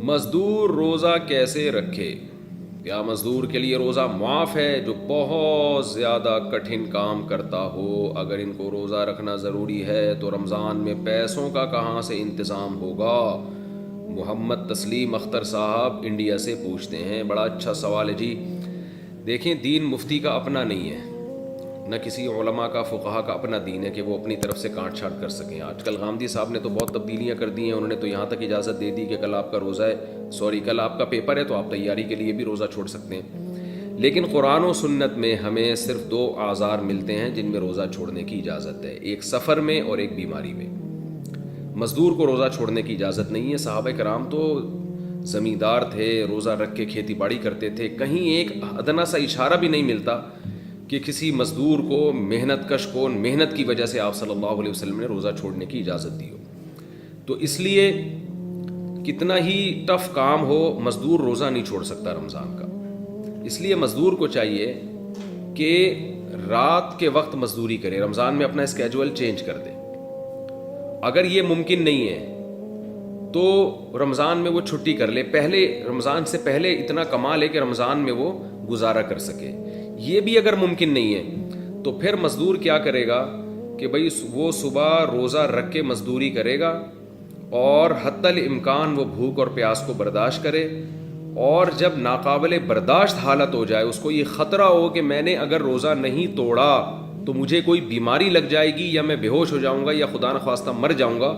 مزدور روزہ کیسے رکھے؟ کیا مزدور کے لیے روزہ معاف ہے جو بہت زیادہ کٹھن کام کرتا ہو؟ اگر ان کو روزہ رکھنا ضروری ہے تو رمضان میں پیسوں کا کہاں سے انتظام ہوگا؟ محمد تسلیم اختر صاحب انڈیا سے پوچھتے ہیں. بڑا اچھا سوال ہے جی. دیکھیں دین مفتی کا اپنا نہیں ہے، نہ کسی علماء کا فقہا کا اپنا دین ہے کہ وہ اپنی طرف سے کاٹ چھانٹ کر سکیں. آج کل غامدی صاحب نے تو بہت تبدیلیاں کر دی ہیں. انہوں نے تو یہاں تک اجازت دے دی کہ کل آپ کا روزہ ہے، کل آپ کا پیپر ہے تو آپ تیاری کے لیے بھی روزہ چھوڑ سکتے ہیں. لیکن قرآن و سنت میں ہمیں صرف 2 اعذار ملتے ہیں جن میں روزہ چھوڑنے کی اجازت ہے، ایک سفر میں اور ایک بیماری میں. مزدور کو روزہ چھوڑنے کی اجازت نہیں ہے. صحابہ کرام تو زمیندار تھے، روزہ رکھ کے کھیتی باڑی کرتے تھے. کہیں ایک ادنا سا اشارہ بھی نہیں ملتا کہ کسی مزدور کو، محنت کش کو، محنت کی وجہ سے آپ صلی اللہ علیہ وسلم نے روزہ چھوڑنے کی اجازت دی ہو. تو اس لیے کتنا ہی ٹف کام ہو، مزدور روزہ نہیں چھوڑ سکتا رمضان کا. اس لیے مزدور کو چاہیے کہ رات کے وقت مزدوری کرے، رمضان میں اپنا اسکیجول چینج کر دے. اگر یہ ممکن نہیں ہے تو رمضان میں وہ چھٹی کر لے، پہلے رمضان سے پہلے اتنا کما لے کہ رمضان میں وہ گزارا کر سکے. یہ بھی اگر ممکن نہیں ہے تو پھر مزدور کیا کرے گا کہ بھئی وہ صبح روزہ رکھ کے مزدوری کرے گا اور حتی الامکان وہ بھوک اور پیاس کو برداشت کرے، اور جب ناقابل برداشت حالت ہو جائے، اس کو یہ خطرہ ہو کہ میں نے اگر روزہ نہیں توڑا تو مجھے کوئی بیماری لگ جائے گی یا میں بے ہوش ہو جاؤں گا یا خدا نخواستہ مر جاؤں گا،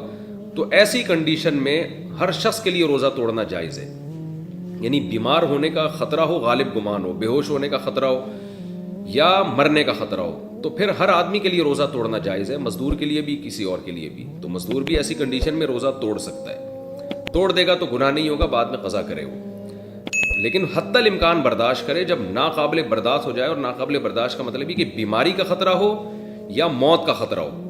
تو ایسی کنڈیشن میں ہر شخص کے لیے روزہ توڑنا جائز ہے. یعنی بیمار ہونے کا خطرہ ہو، غالب گمان ہو، بے ہوش ہونے کا خطرہ ہو یا مرنے کا خطرہ ہو، تو پھر ہر آدمی کے لیے روزہ توڑنا جائز ہے، مزدور کے لیے بھی کسی اور کے لیے بھی. تو مزدور بھی ایسی کنڈیشن میں روزہ توڑ سکتا ہے. توڑ دے گا تو گناہ نہیں ہوگا، بعد میں قضا کرے وہ، لیکن حتی الامکان برداشت کرے. جب ناقابل برداشت ہو جائے، اور ناقابل برداشت کا مطلب یہ کہ بیماری کا خطرہ ہو یا موت کا خطرہ ہو.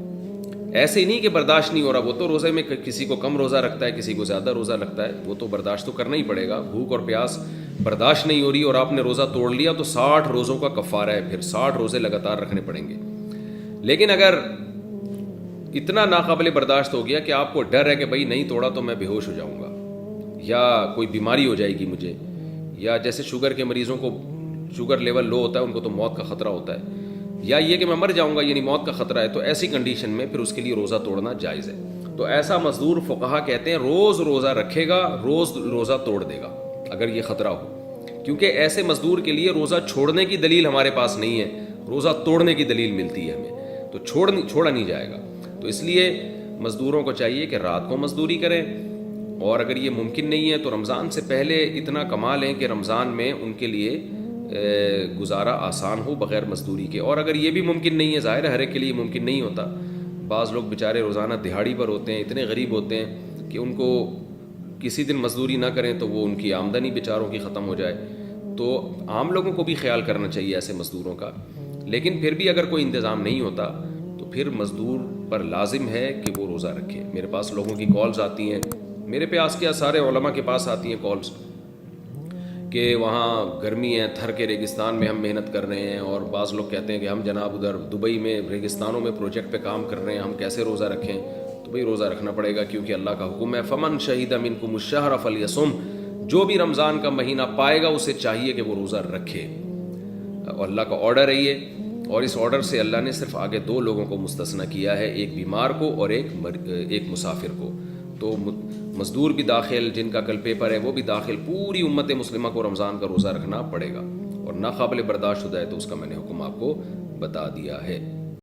ایسے ہی نہیں کہ برداشت نہیں ہو رہا، وہ تو روزے میں کسی کو کم روزہ رکھتا ہے، کسی کو زیادہ روزہ رکھتا ہے، وہ تو برداشت تو کرنا ہی پڑے گا. بھوک اور پیاس برداشت نہیں ہو رہی اور آپ نے روزہ توڑ لیا تو 60 روزوں کا کفارہ ہے، پھر 60 روزے لگاتار رکھنے پڑیں گے. لیکن اگر اتنا ناقابل برداشت ہو گیا کہ آپ کو ڈر ہے کہ بھائی نہیں توڑا تو میں بے ہوش ہو جاؤں گا یا کوئی بیماری ہو جائے گی مجھے، یا جیسے شوگر کے مریضوں کو شوگر لیول لو ہوتا ہے، ان کو تو موت کا خطرہ ہوتا ہے، یا یہ کہ میں مر جاؤں گا یعنی موت کا خطرہ ہے، تو ایسی کنڈیشن میں پھر اس کے لیے روزہ توڑنا جائز ہے. تو ایسا مزدور فقہا کہتے ہیں روز روزہ رکھے گا، روز روزہ توڑ دے گا اگر یہ خطرہ ہو. کیونکہ ایسے مزدور کے لیے روزہ چھوڑنے کی دلیل ہمارے پاس نہیں ہے، روزہ توڑنے کی دلیل ملتی ہے ہمیں، تو چھوڑا نہیں جائے گا. تو اس لیے مزدوروں کو چاہیے کہ رات کو مزدوری کریں، اور اگر یہ ممکن نہیں ہے تو رمضان سے پہلے اتنا کما لیں کہ رمضان میں ان کے لیے گزارا آسان ہو بغیر مزدوری کے. اور اگر یہ بھی ممکن نہیں ہے، ظاہر ہے ہر ایک کے لیے ممکن نہیں ہوتا، بعض لوگ بیچارے روزانہ دہاڑی پر ہوتے ہیں، اتنے غریب ہوتے ہیں کہ ان کو کسی دن مزدوری نہ کریں تو وہ ان کی آمدنی بیچاروں کی ختم ہو جائے. تو عام لوگوں کو بھی خیال کرنا چاہیے ایسے مزدوروں کا. لیکن پھر بھی اگر کوئی انتظام نہیں ہوتا تو پھر مزدور پر لازم ہے کہ وہ روزہ رکھے. میرے پاس لوگوں کی کالز آتی ہیں، میرے پاس کیا سارے علماء کے پاس آتی ہیں کالز کہ وہاں گرمی ہے، تھر کے ریگستان میں ہم محنت کر رہے ہیں، اور بعض لوگ کہتے ہیں کہ ہم جناب ادھر دبئی میں ریگستانوں میں پروجیکٹ پہ کام کر رہے ہیں، ہم کیسے روزہ رکھیں؟ تو بھئی روزہ رکھنا پڑے گا کیونکہ اللہ کا حکم ہے فمن شہید منکم الشہر فلیصم. جو بھی رمضان کا مہینہ پائے گا اسے چاہیے کہ وہ روزہ رکھے، اور اللہ کا آرڈر ہے یہ. اور اس آرڈر سے اللہ نے صرف آگے 2 لوگوں کو مستثنی کیا ہے، ایک بیمار کو اور ایک مسافر کو. تو مزدور بھی داخل، جن کا کل پیپر ہے وہ بھی داخل، پوری امت مسلمہ کو رمضان کا روزہ رکھنا پڑے گا. اور ناقابل برداشت ہو جائے تو اس کا میں نے حکم آپ کو بتا دیا ہے.